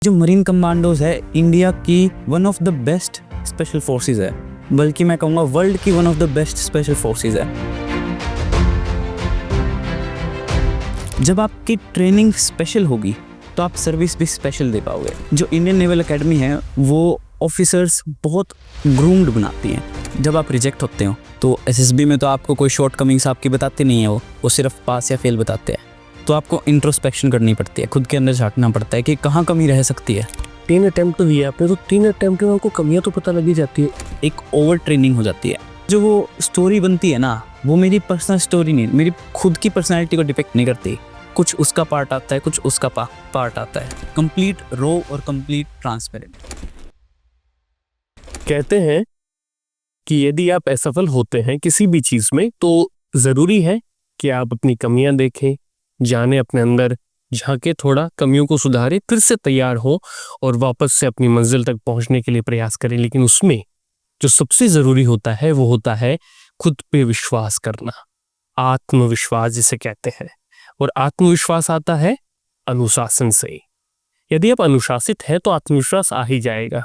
जो marine commandos है India की one of the best special forces है, बल्कि मैं कहूँगा वर्ल्ड की one of the best special forces है। जब आपकी ट्रेनिंग स्पेशल होगी तो आप सर्विस भी स्पेशल दे पाओगे। जो इंडियन नेवल एकेडमी है वो ऑफिसर्स बहुत ग्रूम्ड बनाती हैं। जब आप रिजेक्ट होते हो तो एसएसबी में तो आपको कोई शॉर्ट कमिंग्स आपकी बताते नहीं है, वो सिर्फ पास या फेल बताते हैं। तो आपको इंट्रोस्पेक्शन करनी पड़ती है, खुद के अंदर झांकना पड़ता है कि कहाँ कमी रह सकती है। 3 अटेम्प्ट तो दिए आपने, तो 3 अटेम्प्ट में आपको कमियां तो पता लगी जाती है। एक ओवर ट्रेनिंग हो जाती है। जो वो स्टोरी बनती है ना, वो मेरी पर्सनल स्टोरी नहीं, मेरी खुद की पर्सनैलिटी को डिपेक्ट नहीं करती। कुछ उसका पार्ट आता है, कुछ उसका पार्ट आता है। कंप्लीट रो और कंप्लीट ट्रांसपेरेंट। कहते हैं कि यदि आप असफल होते हैं किसी भी चीज में तो जरूरी है कि आप अपनी कमियां देखें, जाने अपने अंदर झांके, थोड़ा कमियों को सुधारें, फिर से तैयार हो और वापस से अपनी मंजिल तक पहुंचने के लिए प्रयास करें। लेकिन उसमें जो सबसे जरूरी होता है वो होता है खुद पे विश्वास करना, आत्मविश्वास जिसे कहते हैं। और आत्मविश्वास आता है अनुशासन से। यदि आप अनुशासित हैं तो आत्मविश्वास आ ही जाएगा।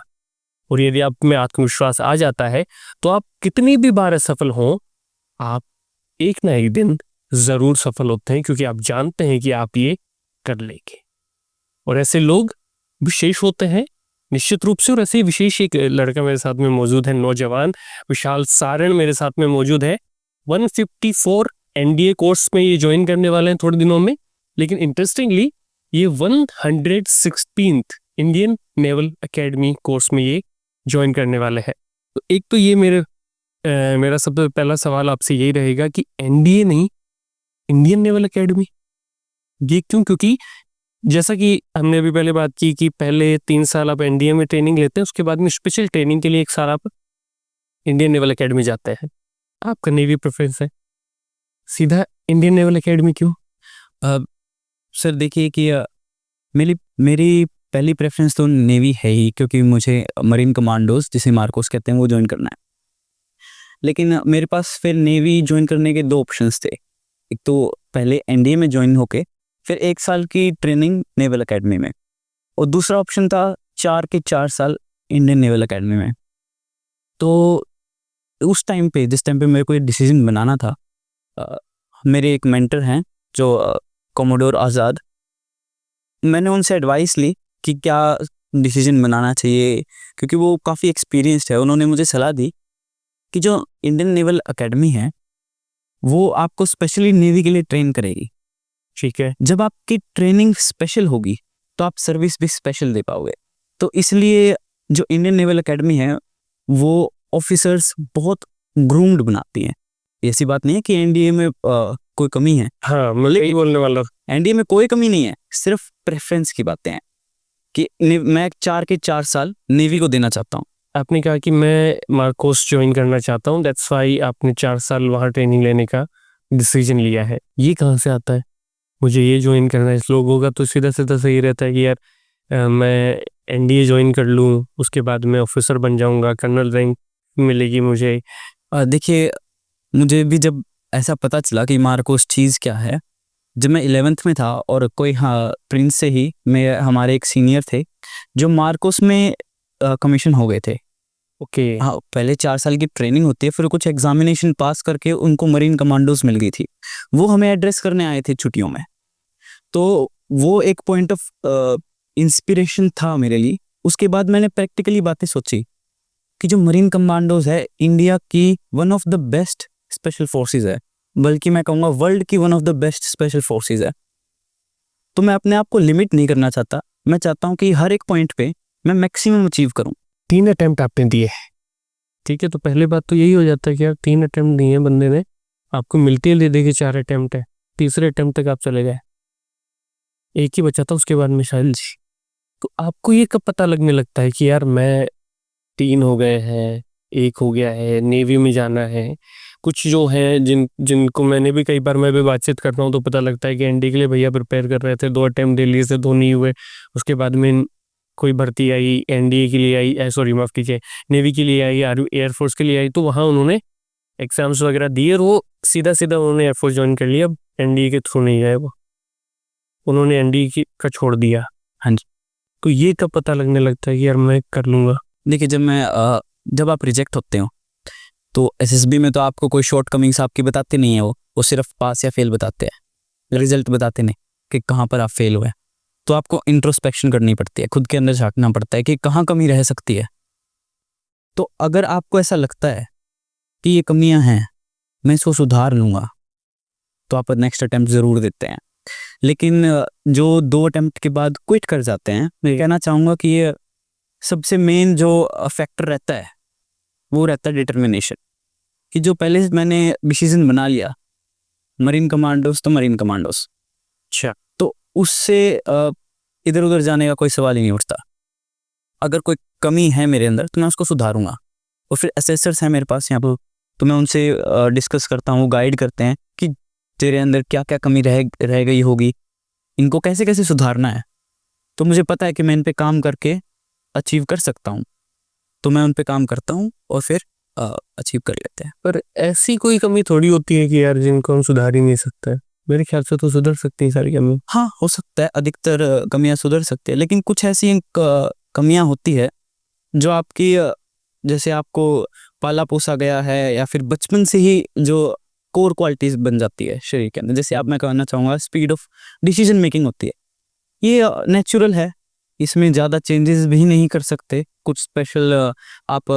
और यदि आप में आत्मविश्वास आ जाता है तो आप कितनी भी बार असफल हों, आप एक ना एक दिन जरूर सफल होते हैं, क्योंकि आप जानते हैं कि आप ये कर लेंगे। और ऐसे लोग विशेष होते हैं निश्चित रूप से। और ऐसे विशेष एक लड़का मेरे साथ में मौजूद है, नौजवान विशाल सारण मेरे साथ में मौजूद है। 154 एनडीए कोर्स में ये ज्वाइन करने वाले हैं थोड़े दिनों में। लेकिन इंटरेस्टिंगली ये 116th Indian naval academy course में ये ज्वाइन करने वाले हैं। तो एक तो ये मेरा सबसे पहला सवाल आपसे यही रहेगा कि एनडीए नहीं, इंडियन नेवल एकेडमी, ये क्यों? क्योंकि जैसा कि हमने अभी पहले बात की कि पहले 3 साल आप एनडीए में ट्रेनिंग लेते हैं, उसके बाद में स्पेशल ट्रेनिंग के लिए 1 साल आप इंडियन नेवल एकेडमी जाते हैं। आपका नेवी प्रेफरेंस है, सीधा इंडियन नेवल एकेडमी क्यों? सर देखिए कि मेरी पहली प्रेफरेंस तो नेवी है ही, क्योंकि मुझे मरीन कमांडोज जिसे मार्कोस कहते हैं वो ज्वाइन करना है। लेकिन मेरे पास फिर नेवी ज्वाइन करने के 2 ऑप्शंस थे। एक तो पहले एनडीए में ज्वाइन होके फिर 1 साल की ट्रेनिंग नेवल एकेडमी में, और दूसरा ऑप्शन था 4 के 4 साल इंडियन नेवल एकेडमी में। तो उस टाइम पे जिस टाइम पे मेरे को ये डिसीजन बनाना था, मेरे एक मेंटर हैं जो कॉमोडोर आज़ाद, मैंने उनसे एडवाइस ली कि क्या डिसीजन बनाना चाहिए, क्योंकि वो काफ़ी एक्सपीरियंस्ड है। उन्होंने मुझे सलाह दी कि जो इंडियन नेवल एकेडमी है वो आपको स्पेशली नेवी के लिए ट्रेन करेगी। ठीक है, जब आपकी ट्रेनिंग स्पेशल होगी तो आप सर्विस भी स्पेशल दे पाओगे। तो इसलिए जो इंडियन नेवल एकेडमी है वो ऑफिसर्स बहुत ग्रूम्ड बनाती हैं। ऐसी बात नहीं है कि एनडीए में कोई कमी है। हाँ मतलब यही बोलने वाला। एनडीए में कोई कमी नहीं है, सिर्फ प्रेफरेंस की बातें हैं कि मैं 4 के 4 साल नेवी को देना चाहता हूँ। आपने कहा कि मैं मार्कोस ज्वाइन करना चाहता हूँ, दैट्स वाई आपने 4 साल वहाँ ट्रेनिंग लेने का डिसीजन लिया है। ये कहाँ से आता है मुझे ये ज्वाइन करना है? इस लोगों का तो सीधा सीधा सही रहता है कि यार मैं एनडीए ज्वाइन कर लूँ, उसके बाद मैं ऑफिसर बन जाऊँगा, कर्नल रैंक मिलेगी मुझे। देखिए, मुझे भी जब ऐसा पता चला कि मार्कोस चीज़ क्या है, जब मैं 11th में था और कोई प्रिंस से ही हमारे एक सीनियर थे जो मार्कोस में कमीशन हो गए थे। ओके। हाँ, पहले 4 साल की ट्रेनिंग होती है, फिर कुछ एग्जामिनेशन पास करके उनको मरीन कमांडोज मिल गई थी। वो हमें एड्रेस करने आए थे छुट्टियों में। तो वो एक पॉइंट ऑफ इंस्पिरेशन था मेरे लिए। उसके बाद मैंने प्रैक्टिकली बातें सोची कि जो मरीन कमांडोज है इंडिया की one of the best special forces है, बल्कि मैं कहूँगा वर्ल्ड की one of the best special forces है। तो मैं अपने आप को लिमिट नहीं करना चाहता। मैं चाहता हूँ कि हर एक पॉइंट पे मैं मैक्सिमम अचीव करूँ। 3 अटेम्प्ट आपने दिए हैं, ठीक है। तो पहले बात तो यही हो जाता है कि यार 3 अटेम्प्ट दिए बंदे ने, आपको मिलती है, ले देखिए 4 अटेम्प्ट है, तीसरे अटेम्प्ट तक आप चले गए, एक ही बचा था उसके बाद में शायद जी। तो आपको ये कब पता लगने लगता है कि यार मैं 3 हो गए हैं, 1 हो गया है, नेवी में जाना है? कुछ जो है जिनको मैंने भी कई बार मैं भी बातचीत करता हूँ तो पता लगता है कि एनडी के लिए भैया प्रिपेयर कर रहे थे, 2 अटेम्प्ट दे लिए थे, 2 नहीं हुए। उसके बाद में कोई भर्ती आई, एनडीए के लिए आई, सॉरी माफ कीजिए, नेवी के लिए आई, एयरफोर्स के लिए आई, तो वहाँ उन्होंने एग्जाम्स वगैरह दिए और वो सीधा उन्होंने एयरफोर्स ज्वाइन कर लिया। अब एनडीए के थ्रू नहीं गए, वो उन्होंने एनडीए का छोड़ दिया। हाँ जी। तो ये कब पता लगने लगता है कि यार मैं कर लूँगा? देखिए, जब आप रिजेक्ट होते हो तो एसएसबी में तो आपको कोई शॉर्ट कमिंग्स आपकी बताते नहीं है, वो सिर्फ पास या फेल बताते हैं, रिजल्ट बताते नहीं कि कहाँ पर आप फेल हुए। तो आपको इंट्रोस्पेक्शन करनी पड़ती है, खुद के अंदर झांकना पड़ता है कि कहाँ कमी रह सकती है। तो अगर आपको ऐसा लगता है कि ये कमियां हैं, मैं इसको सुधार लूँगा, तो आप नेक्स्ट अटेम्प्ट ज़रूर देते हैं। लेकिन जो 2 अटेम्प्ट के बाद क्विट कर जाते हैं, मैं कहना चाहूँगा कि ये सबसे मेन जो फैक्टर रहता है वो रहता है डिटर्मिनेशन, कि जो पहले मैंने डिसीजन बना लिया, मरीन कमांडोज तो मरीन कमांडोज, अच्छा। तो उससे इधर उधर जाने का कोई सवाल ही नहीं उठता। अगर कोई कमी है मेरे अंदर तो मैं उसको सुधारूंगा, और फिर असेसर्स हैं मेरे पास यहाँ पर, तो मैं उनसे डिस्कस करता हूँ, गाइड करते हैं कि तेरे अंदर क्या क्या कमी रह गई होगी, इनको कैसे कैसे सुधारना है। तो मुझे पता है कि मैं इन पे काम करके अचीव कर सकता हूँ, तो मैं उन पे काम करता हूँ और फिर अचीव कर लेते हैं। पर ऐसी कोई कमी थोड़ी होती है कि यार जिनको हम सुधार ही नहीं सकते? मेरे ख्याल से तो सुधर सकती है सारी कमी। हाँ, हो सकता है अधिकतर कमियां सुधर सकती है, लेकिन कुछ ऐसी कमियां होती है जो आपकी जैसे आपको पाला पोसा गया है या फिर बचपन से ही जो कोर क्वालिटीज बन जाती है शरीर के अंदर। जैसे आप, मैं कहना चाहूँगा, स्पीड ऑफ डिसीजन मेकिंग होती है, ये नेचुरल है, इसमें ज़्यादा चेंजेस भी नहीं कर सकते। कुछ स्पेशल आप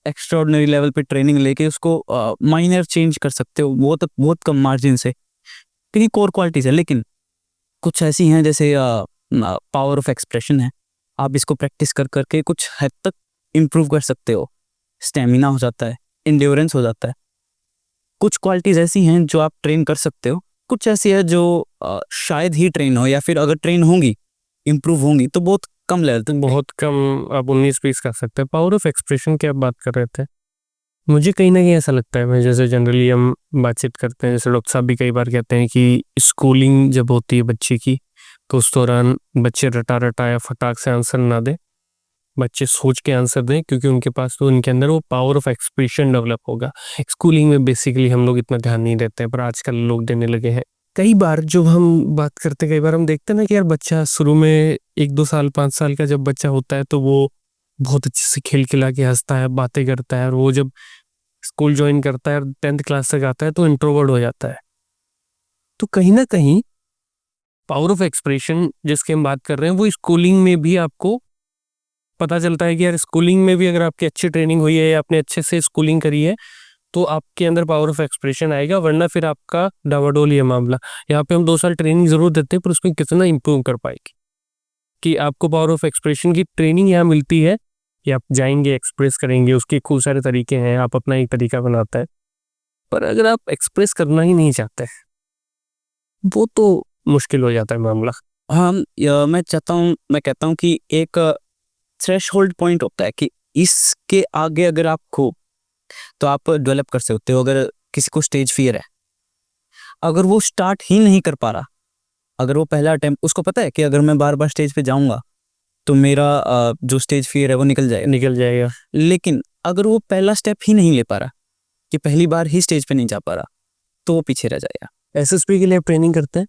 एक्स्ट्राऑर्डिनरी लेवल पे ट्रेनिंग लेके उसको माइनर चेंज कर सकते हो, बहुत कम मार्जिन से, क्योंकि कोर क्वालिटीज है। लेकिन कुछ ऐसी हैं जैसे पावर ऑफ एक्सप्रेशन है, आप इसको प्रैक्टिस कर करके कुछ हद तक इम्प्रूव कर सकते हो, स्टेमिना हो जाता है, इंड्योरेंस हो जाता है। कुछ क्वालिटीज़ ऐसी हैं जो आप ट्रेन कर सकते हो, कुछ ऐसी है जो शायद ही ट्रेन हो, या फिर अगर ट्रेन होंगी, इम्प्रूव होंगी, तो बहुत कम लेवल तक। बहुत कम, आप 19-20 कर सकते हैं। पावर ऑफ एक्सप्रेशन की आप बात कर रहे थे, मुझे कहीं ना कहीं ऐसा लगता है, मैं जैसे जनरली हम बातचीत करते हैं, जैसे डॉक्टर साहब भी कई बार कहते हैं कि स्कूलिंग जब होती है बच्चे की, तो उस दौरान बच्चे रटा रटा या फटाक से आंसर ना दें, बच्चे सोच के आंसर दें, क्योंकि उनके पास तो उनके अंदर वो पावर ऑफ एक्सप्रेशन डेवलप होगा। स्कूलिंग में बेसिकली हम लोग इतना ध्यान नहीं देते हैं, पर आजकल लोग देने लगे हैं। कई बार जो हम बात करते हैं, कई बार हम देखते हैं ना कि यार बच्चा शुरू में 1-2 साल 5 साल का जब बच्चा होता है तो वो बहुत अच्छे से खेल खिला के हंसता है, बातें करता है, और वो जब स्कूल ज्वाइन करता है और 10th क्लास तक आता है तो इंट्रोवर्ट हो जाता है। तो कहीं ना कहीं पावर ऑफ एक्सप्रेशन जिसकी हम बात कर रहे हैं, वो स्कूलिंग में भी आपको पता चलता है कि यार स्कूलिंग में भी अगर आपकी अच्छी ट्रेनिंग हुई है या आपने अच्छे से स्कूलिंग करी है तो आपके अंदर पावर ऑफ एक्सप्रेशन आएगा, वरना फिर आपका डावाडोल ये मामला। यहाँ पे हम 2 साल ट्रेनिंग जरूर देते हैं, पर उसमें कितना इंप्रूव कर पाएगी कि आपको पावर ऑफ एक्सप्रेशन की ट्रेनिंग यहाँ मिलती है कि आप जाएंगे, एक्सप्रेस करेंगे, उसके खूब सारे तरीके हैं, आप अपना एक तरीका बनाता है। पर अगर आप एक्सप्रेस करना ही नहीं चाहते, वो तो मुश्किल हो जाता है मामला। मैं कहता हूँ कि एक थ्रेशहोल्ड पॉइंट होता है कि इसके आगे अगर आप खो तो आप डेवलप कर सकते हो। अगर किसी को स्टेज फियर है, अगर वो स्टार्ट ही नहीं कर पा रहा, अगर वो पहला अटेम्प्ट, उसको पता है कि अगर मैं बार बार स्टेज पे जाऊंगा तो मेरा जो स्टेज फियर है वो निकल जाएगा, लेकिन अगर वो पहला स्टेप ही नहीं ले पा रहा, कि पहली बार ही स्टेज पे नहीं जा पा रहा, तो वो पीछे रह जाएगा। एसएसपी के लिए आप ट्रेनिंग करते हैं,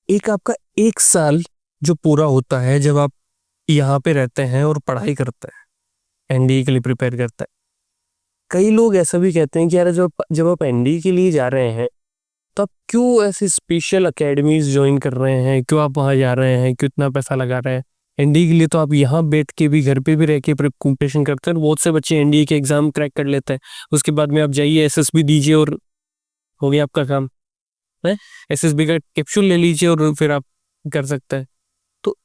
एक आपका 1 साल जो पूरा होता है जब आप यहाँ पे रहते हैं और पढ़ाई करते हैं, एनडीए के लिए प्रिपेयर करता है। कई लोग ऐसा भी कहते हैं कि यार जब आप एनडीए के लिए जा रहे हैं तो आप क्यों ऐसे स्पेशल अकेडमीज ज्वाइन कर रहे हैं, क्यों आप वहाँ जा रहे हैं, क्यों इतना पैसा लगा रहे हैं? एनडीए के लिए तो आप यहाँ बैठ के भी, घर पे भी रह के प्रिपरेशन करते हैं। बहुत से बच्चे एनडीए के एग्जाम क्रैक कर लेते हैं, उसके बाद में आप जाइए एसएसबी दीजिए और हो गया आपका काम है। एसएसबी का कैप्सूल ले लीजिए और फिर आप कर सकते हैं। तो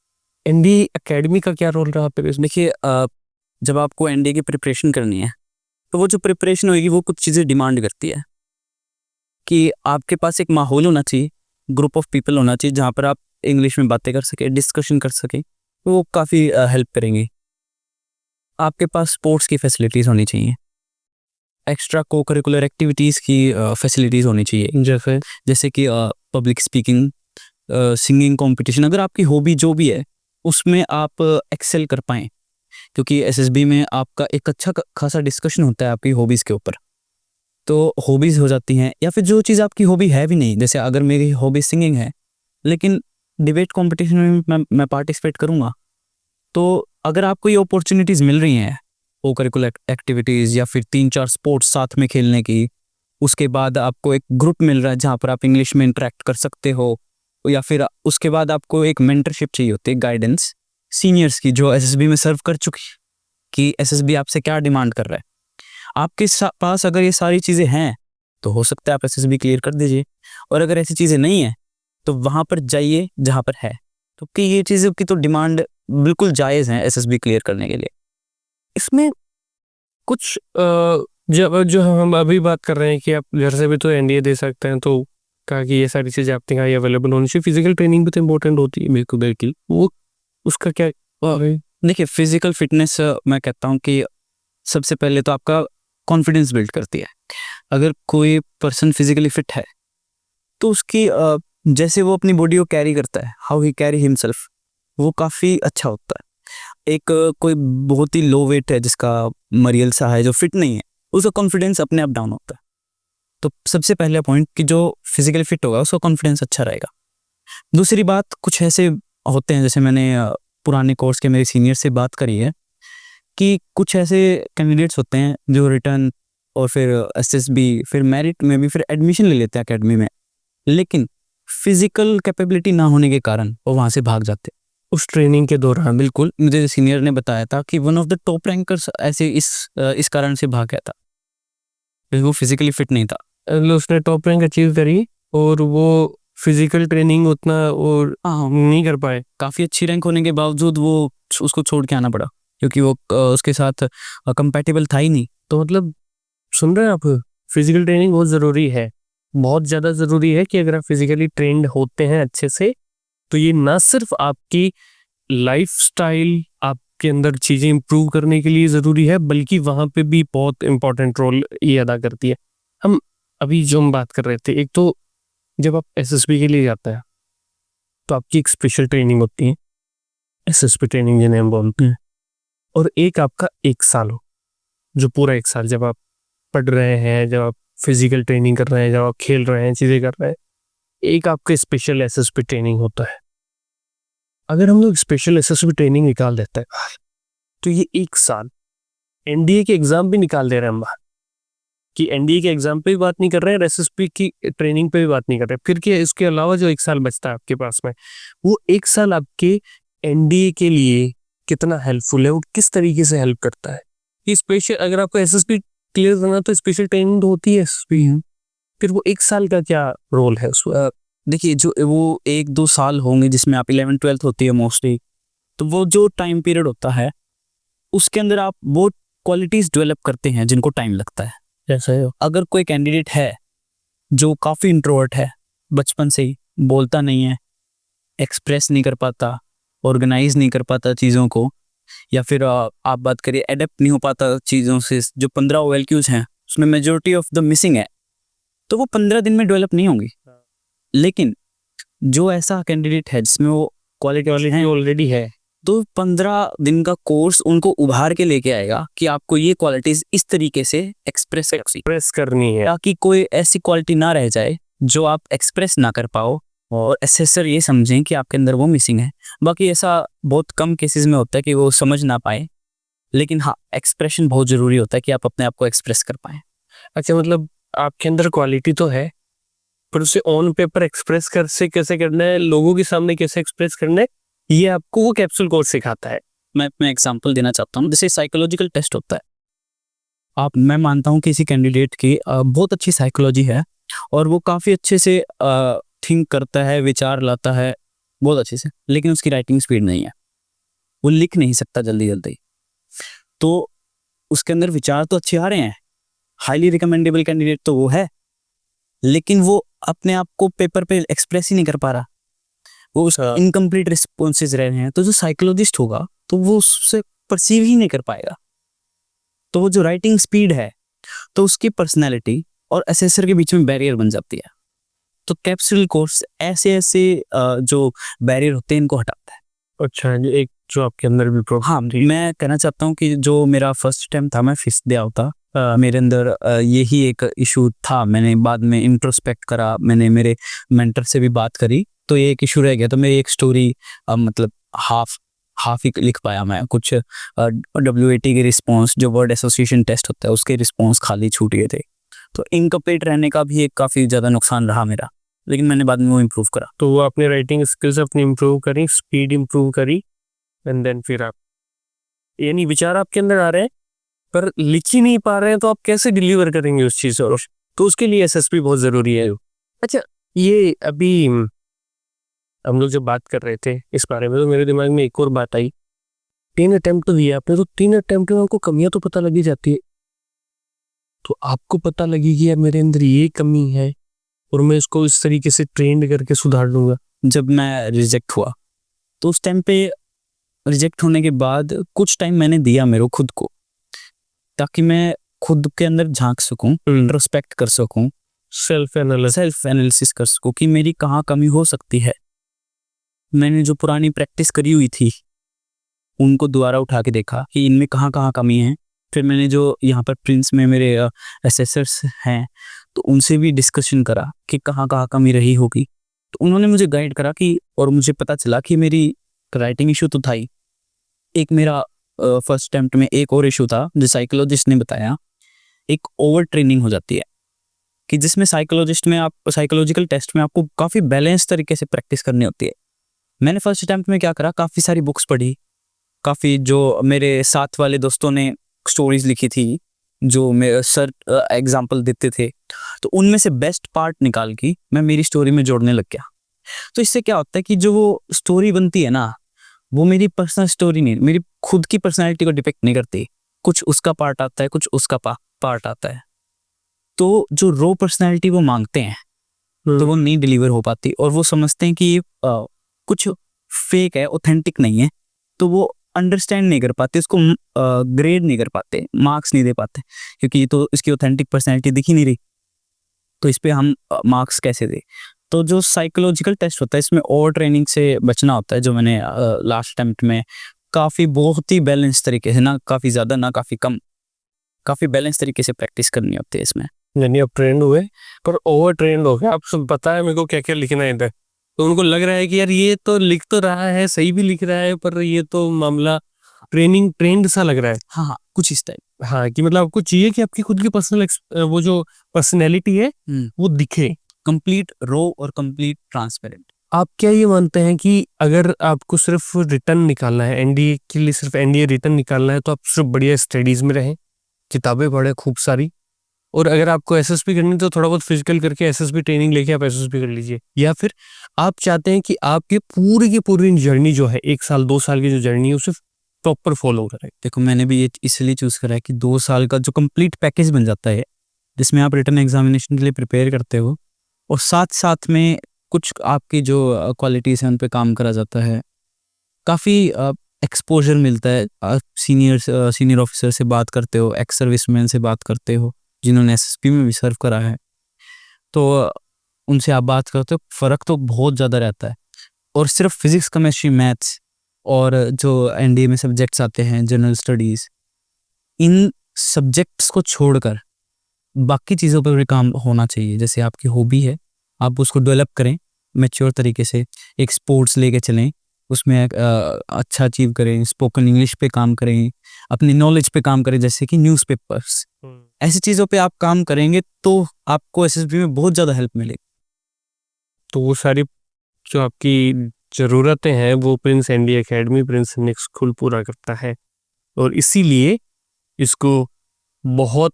एनडीए एकेडमी का क्या रोल रहा पे? देखिए, जब आपको एनडीए की प्रिपरेशन करनी है तो वो जो प्रिपरेशन होगी वो कुछ चीज़ें डिमांड करती है कि आपके पास एक माहौल होना चाहिए, ग्रुप ऑफ पीपल होना चाहिए जहाँ पर आप इंग्लिश में बातें कर सके, डिस्कशन कर सके, तो वो काफ़ी हेल्प करेंगी। आपके पास स्पोर्ट्स की फैसिलिटीज़ होनी चाहिए, एक्स्ट्रा को करिकुलर एक्टिविटीज़ की फैसिलिटीज़ होनी चाहिए, जैसे कि पब्लिक स्पीकिंग, सिंगिंग कंपटीशन। अगर आपकी हॉबी जो भी है उसमें आप एक्सेल कर पाएँ, क्योंकि एसएसबी में आपका एक अच्छा खासा डिस्कशन होता है आपकी हॉबीज़ के ऊपर, तो हॉबीज़ हो जाती हैं। या फिर जो चीज़ आपकी हॉबी है भी नहीं, जैसे अगर मेरी हॉबी सिंगिंग है लेकिन डिबेट कंपटीशन में मैं पार्टिसिपेट करूँगा तो अगर आपको ये अपॉर्चुनिटीज़ मिल रही हैं को करिकुलर एक्टिविटीज़ या फिर 3-4 स्पोर्ट्स साथ में खेलने की, उसके बाद आपको एक ग्रुप मिल रहा है जहाँ पर आप इंग्लिश में इंटरेक्ट कर सकते हो, या फिर उसके बाद आपको एक मेंटरशिप चाहिए होती है, गाइडेंस सीनियर्स की जो एसएसबी में सर्व कर चुकी है, कि एसएसबी आपसे क्या डिमांड कर रहा है। आपके पास अगर ये सारी चीज़ें हैं तो हो सकता है आप एसएसबी क्लियर कर दीजिए, और अगर ऐसी चीज़ें नहीं हैं तो वहाँ पर जाइए जहाँ पर है, तो कि ये चीज़ों की तो डिमांड बिल्कुल जायज़ है एसएसबी क्लियर करने के लिए। इसमें कुछ जब जो हम अभी बात कर रहे हैं कि आप घर से भी तो एनडीए दे सकते हैं, तो कहा कि ये सारी चीज़ें आपके यहाँ अवेलेबल होनी चाहिए, फिजिकल ट्रेनिंग भी तो इम्पोर्टेंट होती है बिल्कुल, वो उसका क्या देखिए फिजिकल फिटनेस मैं कहता हूँ कि सबसे पहले तो आपका कॉन्फिडेंस बिल्ड करती है। अगर कोई पर्सन फिजिकली फिट है तो उसकी जैसे वो अपनी बॉडी को कैरी करता है, हाउ ही कैरी हिमसेल्फ, वो काफ़ी अच्छा होता है। एक कोई बहुत ही लो वेट है जिसका मरियल सा है, जो फिट नहीं है, उसका कॉन्फिडेंस अपने आप डाउन होता है। तो सबसे पहला पॉइंट कि जो फिजिकली फिट होगा उसका कॉन्फिडेंस अच्छा रहेगा। दूसरी बात, कुछ ऐसे होते हैं, जैसे मैंने पुराने कोर्स के मेरे सीनियर से बात करी है, कि कुछ ऐसे कैंडिडेट्स होते हैं जो रिटर्न और फिर एसएसबी फिर मेरिट में भी फिर एडमिशन ले लेते हैं एकेडमी में, लेकिन फिजिकल कैपेबिलिटी ना होने के कारण वो वहाँ से भाग जाते हैं उस ट्रेनिंग के दौरान। बिल्कुल, मुझे सीनियर ने बताया था कि one of the top rankers ऐसे इस कारण से भाग गया था, क्योंकि वो फिजिकली फिट नहीं था। उसने टॉप रैंक अचीव करी और वो फिजिकल ट्रेनिंग उतना और नहीं कर पाए, काफ़ी अच्छी रैंक होने के बावजूद वो उसको छोड़ के आना पड़ा, क्योंकि वो उसके साथ कंपैटिबल था ही नहीं। तो मतलब सुन रहे हैं आप, फिजिकल ट्रेनिंग बहुत ज़रूरी है, बहुत ज़्यादा ज़रूरी है कि अगर आप फिजिकली ट्रेंड होते हैं अच्छे से, तो ये ना सिर्फ आपकी लाइफस्टाइल, आपके अंदर चीज़ें इंप्रूव करने के लिए ज़रूरी है, बल्कि वहाँ पे भी बहुत इंपॉर्टेंट रोल ये अदा करती है। हम अभी जो हम बात कर रहे थे, एक तो जब आप एसएसबी के लिए जाते हैं तो आपकी एक स्पेशल ट्रेनिंग होती है, एसएसबी ट्रेनिंग जिन्हें हम बोलते हैं, और एक आपका 1 साल हो, जो पूरा 1 साल जब आप पढ़ रहे हैं, जब आप फिजिकल ट्रेनिंग कर रहे हैं, जब आप खेल रहे हैं, चीज़ें कर रहे हैं, एक आपका स्पेशल एसएसबी ट्रेनिंग होता है। अगर हम लोग स्पेशल एसएसबी ट्रेनिंग निकाल देते हैं तो ये 1 साल एनडीए के एग्जाम भी निकाल दे रहे हैं हम बाहर, कि एनडीए के एग्जाम पे भी बात नहीं कर रहे हैं और एसएसबी की ट्रेनिंग पे भी बात नहीं कर रहे हैं। फिर क्या, इसके अलावा जो 1 साल बचता है आपके पास में, वो 1 साल आपके एनडीए के लिए कितना हेल्पफुल है, वो किस तरीके से हेल्प करता है। ये स्पेशल, अगर आपको एसएसबी क्लियर करना तो स्पेशल ट्रेनिंग तो होती है एसएसबी, फिर वो 1 साल का क्या रोल है उसमें? देखिए, जो वो 1-2 साल होंगे जिसमें आप 11th-12th होती है मोस्टली, तो वो जो टाइम पीरियड होता है उसके अंदर आप वो क्वालिटीज़ डेवलप करते हैं जिनको टाइम लगता है। जैसा है, अगर कोई कैंडिडेट है जो काफ़ी इंट्रोवर्ट है, बचपन से ही बोलता नहीं है, एक्सप्रेस नहीं कर पाता, ऑर्गेनाइज नहीं कर पाता चीज़ों को, या फिर आप बात करिए एडेप्ट नहीं हो पाता चीज़ों से, जो 15 OLQs हैं उसमें मेजॉरिटी ऑफ द मिसिंग है, तो वो 15 दिन में डेवलप नहीं होंगी। लेकिन जो ऐसा कैंडिडेट है जिसमें वो क्वालिटी ऑलरेडी है, तो 15 दिन का कोर्स उनको उभार के लेके आएगा कि आपको ये क्वालिटीज इस तरीके से एक्सप्रेस करनी है, ताकि कोई ऐसी क्वालिटी ना रह जाए जो आप एक्सप्रेस ना कर पाओ और असेसर ये समझें कि आपके अंदर वो मिसिंग है। बाकी ऐसा बहुत कम केसेस में होता है कि वो समझ ना पाए, लेकिन हाँ, एक्सप्रेशन बहुत ज़रूरी होता है कि आप अपने आप को एक्सप्रेस कर पाएँ। अच्छा, मतलब आपके अंदर क्वालिटी तो है, पर उसे ऑन पेपर एक्सप्रेस कैसे करना है, लोगों के सामने कैसे एक्सप्रेस करना है, ये आपको वो कैप्सूल कोर्स सिखाता है। मैं एग्जांपल देना चाहता हूँ, जैसे साइकोलॉजिकल टेस्ट होता है। मैं मानता हूँ कि किसी कैंडिडेट की बहुत अच्छी साइकोलॉजी है और वो काफ़ी अच्छे से थिंक करता है, विचार लाता है बहुत अच्छे से, लेकिन उसकी राइटिंग स्पीड नहीं है, वो लिख नहीं सकता जल्दी। तो उसके अंदर विचार तो अच्छे आ रहे हैं, हाईली रिकमेंडेबल कैंडिडेट तो वो है, लेकिन वो अपने आप को पेपर पे एक्सप्रेस ही नहीं कर पा रहा, वो इनकम्प्लीट रिस्पॉन्सेज रह रहे हैं। तो जो साइकोलॉजिस्ट होगा तो वो उससे परसीव ही नहीं कर पाएगा। तो वो जो राइटिंग स्पीड है, तो उसकी पर्सनैलिटी और असेसर के बीच में बैरियर बन जाती है। तो कैप्सूल कोर्स ऐसे जो बैरियर होते हैं इनको हटाता है। अच्छा, एक जो आपके अंदर भी प्रॉब्लम। हाँ, मैं कहना चाहता हूँ कि जो मेरा फर्स्ट अटेम्प्ट था, मैं फिफ्थ दे आउट था, मेरे अंदर यही एक इशू था। मैंने बाद में इंट्रोस्पेक्ट करा, मैंने मेरे मेंटर से भी बात करी, तो ये एक इशू रह गया। तो मेरी एक स्टोरी मतलब हाफ हाफ ही लिख पाया मैं। कुछ WAT के रिस्पॉन्स, जो वर्ड एसोसिएशन टेस्ट होता है, उसके रिस्पॉन्स खाली छूट गए थे। तो इनकम्प्लीट रहने का भी एक काफ़ी ज़्यादा नुकसान रहा मेरा, लेकिन मैंने बाद में वो इम्प्रूव करा। तो वो आपने राइटिंग स्किल्स अपनी इम्प्रूव करी, स्पीड इम्प्रूव करी, एंड देन फिर आप, यानी विचार आपके अंदर आ रहे हैं पर लिख ही नहीं पा रहे हैं, तो आप कैसे डिलीवर करेंगे उस चीज़ को? तो उसके लिए SSP बहुत ज़रूरी है। अच्छा, ये अभी हम लोग जब बात कर रहे थे इस बारे में, तो मेरे दिमाग में एक और बात आई। 3 अटेम्प्ट तो दिया आपने, तो 3 अटेम्प्ट में आपको कमियां तो पता लगी जाती है, तो आपको पता लगेगी यार मेरे अंदर ये कमी है और मैं इसको इस तरीके से ट्रेंड करके सुधार लूंगा। जब मैं रिजेक्ट हुआ, तो उस टाइम पे रिजेक्ट होने के बाद कुछ टाइम मैंने दिया मेरे खुद को, ताकि मैं खुद के अंदर झांक सकूं, इंट्रोस्पेक्ट कर सकूं, सेल्फ एनालिसिस कर सकूं कि मेरी कहाँ कमी हो सकती है। मैंने जो पुरानी प्रैक्टिस करी हुई थी उनको दोबारा उठा के देखा कि इनमें कहाँ कहाँ कमी है। फिर मैंने जो यहाँ पर प्रिंस में मेरे असेसर्स हैं, तो उनसे भी डिस्कशन करा कि कहाँ कहाँ कमी रही होगी। तो उन्होंने मुझे गाइड करा कि, और मुझे पता चला कि मेरी राइटिंग इशू तो था ही, एक मेरा फर्स्ट अटेम्प्ट में एक और इशू था जो साइकोलॉजिस्ट ने बताया। एक ओवर ट्रेनिंग हो जाती है कि जिसमें साइकोलॉजिकल टेस्ट में आपको काफ़ी बैलेंस तरीके से प्रैक्टिस करनी होती है। मैंने फर्स्ट अटेम्प्ट में क्या करा, काफ़ी सारी बुक्स पढ़ी, काफ़ी जो मेरे साथ वाले दोस्तों ने स्टोरीज लिखी थी, जो मेरे सर एग्जाम्पल देते थे, तो उनमें से बेस्ट पार्ट निकाल के मैं मेरी स्टोरी में जोड़ने लग गया। तो इससे क्या होता है कि जो वो स्टोरी बनती है ना, वो मेरी पर्सनल स्टोरी नहीं, मेरी खुद की पर्सनैलिटी को डिपेक्ट नहीं करती। कुछ उसका पार्ट आता है, कुछ उसका पार्ट आता है। तो जो रो पर्सनैलिटी वो मांगते हैं तो वो नहीं डिलीवर हो पाती, और वो समझते हैं कि ये कुछ फेक है, ऑथेंटिक नहीं है, तो वो अंडरस्टैंड नहीं कर पाते, उसको ग्रेड नहीं कर पाते, मार्क्स नहीं दे पाते, क्योंकि ये तो इसकी ऑथेंटिक पर्सनैलिटी दिख ही नहीं रही, तो इस पे हम मार्क्स कैसे दे। तो जो साइकोलॉजिकल टेस्ट होता है, इसमें ओवर ट्रेनिंग से बचना होता है, जो मैंने लास्ट अटेम्प्ट में काफ़ी बहुत ही बैलेंस तरीके से, ना काफ़ी ज़्यादा ना काफ़ी कम, काफ़ी बैलेंस तरीके से प्रैक्टिस करनी होती है इसमें। यानी आप ट्रेंड हुए पर ओवर ट्रेंड हो गए, आप सब पता है मेरे को क्या क्या लिखना है इधर, तो उनको लग रहा है कि यार ये तो लिख तो रहा है, सही भी लिख रहा है, पर ये तो मामला ट्रेंड सा लग रहा है। हाँ, कुछ इस टाइप। हाँ, कि मतलब आपको चाहिए कि आपकी खुद की पर्सनल वो जो पर्सनैलिटी है वो दिखे, कंप्लीट रो और कंप्लीट ट्रांसपेरेंट। आप क्या ये मानते हैं कि अगर आपको सिर्फ रिटर्न निकालना है, एनडीए के लिए सिर्फ एनडीए रिटर्न निकालना है, तो आप सिर्फ बढ़िया स्टडीज में रहें, किताबें पढ़ें खूब सारी, और अगर आपको एसएसपी करनी तो थोड़ा बहुत फिजिकल करके एसएसपी ट्रेनिंग लेके आप एसएसपी कर लीजिए, या फिर आप चाहते हैं कि आपकी पूरी की पूरी जर्नी जो है 1 साल 2 साल की जो जर्नी है उसे प्रॉपर फॉलो करें? देखो, मैंने भी ये इसलिए चूज करा है कि 2 साल का जो कंप्लीट पैकेज बन जाता है, जिसमें आप रिटर्न एग्जामिनेशन के लिए प्रिपेयर करते हो, और साथ साथ में कुछ आपकी जो क्वालिटीज़ हैं उन पे काम करा जाता है, काफ़ी एक्सपोजर मिलता है। आप सीनियर ऑफिसर से बात करते हो, एक्स सर्विसमैन से बात करते हो जिन्होंने एसएसपी में भी सर्व करा है, तो उनसे आप बात करते हो, फ़र्क तो बहुत ज़्यादा रहता है। और सिर्फ फिजिक्स, केमिस्ट्री, मैथ्स और जो एनडीए में सब्जेक्ट्स आते हैं, जनरल स्टडीज़, इन सब्जेक्ट्स को छोड़कर बाकी चीज़ों पर भी काम होना चाहिए। जैसे आपकी हॉबी है, आप उसको डेवलप करें मैच्योर तरीके से, एक स्पोर्ट्स लेके चलें, उसमें अच्छा अचीव करें, स्पोकन इंग्लिश पे काम करें, अपनी नॉलेज पे काम करें, जैसे कि न्यूज़पेपर्स, ऐसी चीज़ों पे आप काम करेंगे तो आपको एसएसबी में बहुत ज़्यादा हेल्प मिलेगी। तो वो सारी जो आपकी ज़रूरतें हैं वो प्रिंस एनडी एकेडमी, प्रिंस सैनिक स्कूल पूरा करता है, और इसीलिए इसको बहुत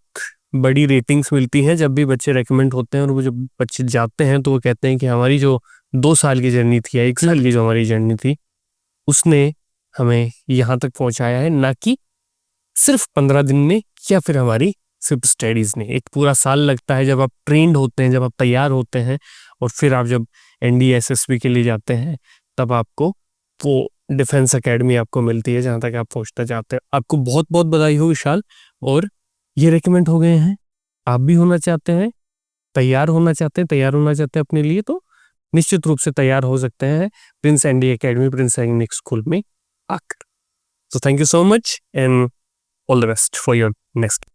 बड़ी रेटिंग्स मिलती हैं जब भी बच्चे रेकमेंड होते हैं, और वो जब बच्चे जाते हैं तो वो कहते हैं कि हमारी जो 2 साल की जर्नी थी या 1 साल की जो हमारी जर्नी थी उसने हमें यहाँ तक पहुँचाया है, ना कि सिर्फ 15 दिन में या फिर हमारी सिर्फ स्टडीज़ ने। एक पूरा साल लगता है जब आप ट्रेंड होते हैं, जब आप तैयार होते हैं, और फिर आप जब एनडीए एसएसबी के लिए जाते हैं, तब आपको वो डिफेंस एकेडमी आपको मिलती है जहाँ तक आप पहुँचना चाहते हैं। आपको बहुत बहुत बधाई हो विशाल, और ये रेकमेंड हो गए हैं, आप भी होना चाहते हैं, तैयार होना चाहते हैं अपने लिए, तो निश्चित रूप से तैयार हो सकते हैं प्रिंस एनडी एकेडमी, प्रिंस सैनिक स्कूल में आकर। So thank you so much and all the best for your next